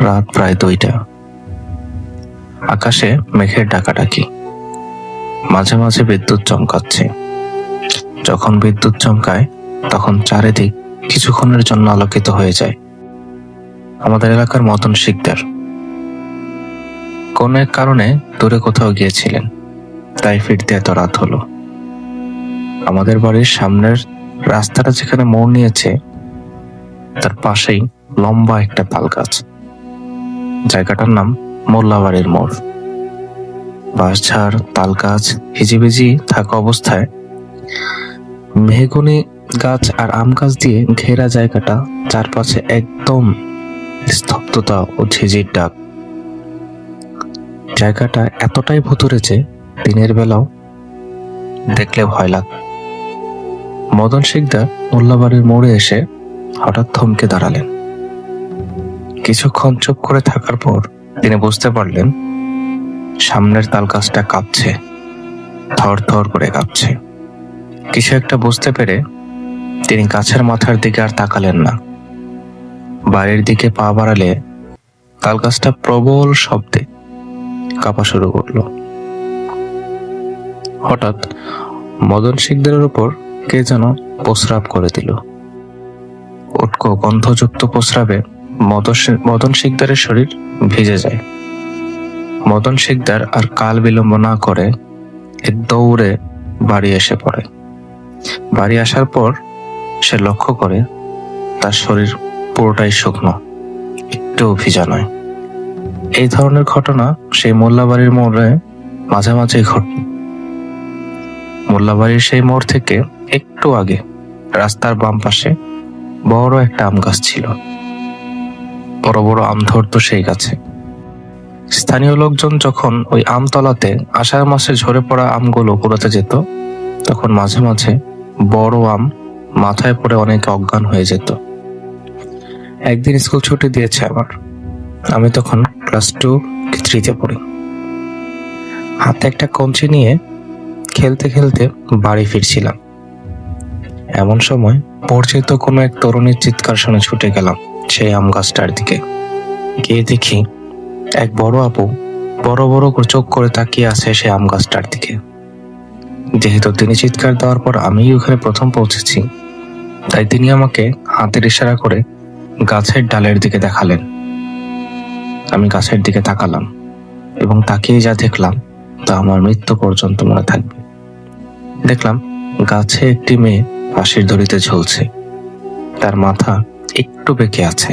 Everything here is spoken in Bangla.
রাত প্রায় 2টা। আকাশে মেঘের ডাকাডাকি, মাঝে মাঝে বিদ্যুৎ চমকাচ্ছে। যখন বিদ্যুৎ চমকায় তখন চারিদিক কিছুক্ষণের জন্য আলোকিত হয়ে যায়। আমাদের এলাকার মদন শিকদার কোন এক কারণে দূরে কোথাও গিয়েছিলেন, তাই ফিরতে এত রাত হলো। আমাদের বাড়ির সামনের রাস্তাটা যেখানে মোড় নিয়েছে তার পাশেই লম্বা একটা তাল গাছ। জায়গাটার নাম মোল্লাবাড়ির মোড়। বাঁশঝাড়, তাল গাছ হিজিবিজি থাকা অবস্থায় মেহগনি গাছ আর আম গাছ দিয়ে ঘেরা জায়গাটা, চারপাশে একদম স্তব্ধতা ও ঝিঝির ডাক। জায়গাটা এতটাই ভুতুড়ে যে দিনের বেলাও দেখলে ভয় লাগ। মদন শিকদার মোল্লাবাড়ির মোড়ে এসে হঠাৎ থমকে দাঁড়ালেন। কিছুক্ষণ চুপ করে থাকার পর তিনি বুঝতে পারলেন সামনের তাল গাছটা কাঁপছে, থর থর করে কাঁপছে। কিছু একটা বুঝতে পেরে তিনি গাছের মাথার দিকে আর তাকালেন না। বাড়ির দিকে পা বাড়ালে তাল গাছটা প্রবল শব্দে কাঁপা শুরু করলো। হঠাৎ মদন শিকদারের উপর কে যেন প্রস্রাব করে দিল। উটকো গন্ধযুক্ত প্রস্রাবে মদন শিকদারের শরীর ভিজে যায়। মদন শিকদার আর কাল বিলম্ব না করে এক দৌড়ে বাড়ি এসে পড়ে। বাড়ি আসার পর সে লক্ষ্য করে তার শরীর পুরোটাই শুকনো, একটুও ভিজা নয়। এই ধরনের ঘটনা সেই মোল্লাবাড়ির মোড়ে মাঝে মাঝেই ঘটে। মোল্লাবাড়ির সেই মোড় থেকে একটু আগে রাস্তার বাম পাশে বড় একটা আম গাছ ছিল। বড় বড় আম ধরতো সেই গাছে। স্থানীয় লোকজন যখন ওই আমতলাতে আষাঢ় মাসে ঝরে পড়া আমগুলো কুড়াতে যেত, তখন মাঝে মাঝে বড় আম মাথায় পড়ে অনেকে অজ্ঞান হয়ে যেত। একদিন স্কুল ছুটি দিয়েছে আমার। আমি তখন ক্লাস 2 কি 3-তে পড়ি। হাতে একটা কঞ্চি নিয়ে খেলতে খেলতে বাড়ি ফিরছিলাম। এমন সময় পরিচিত কোনো এক তরুণীর চিৎকার শুনে ছুটে গেলাম সেই আম গাছটার দিকে। গিয়ে দেখি এক বড় আপু বড় বড় চোখ করে তাকিয়ে আছে সেই আম গাছটার দিকে। যেহেতু তিনি চিৎকার দেওয়ার পর আমি ওখানে প্রথম পৌঁছেছি, তাই তিনি আমাকে হাতের ইশারা করে গাছের ডালের দিকে দেখালেন। আমি গাছের দিকে তাকালাম এবং তাকিয়ে যা দেখলাম তা আমার মৃত্যু পর্যন্ত মনে থাকবে। দেখলাম গাছে একটি মেয়ে ফাঁসির দড়িতে ঝুলছে। তার মাথা একটু বেঁকে আছে।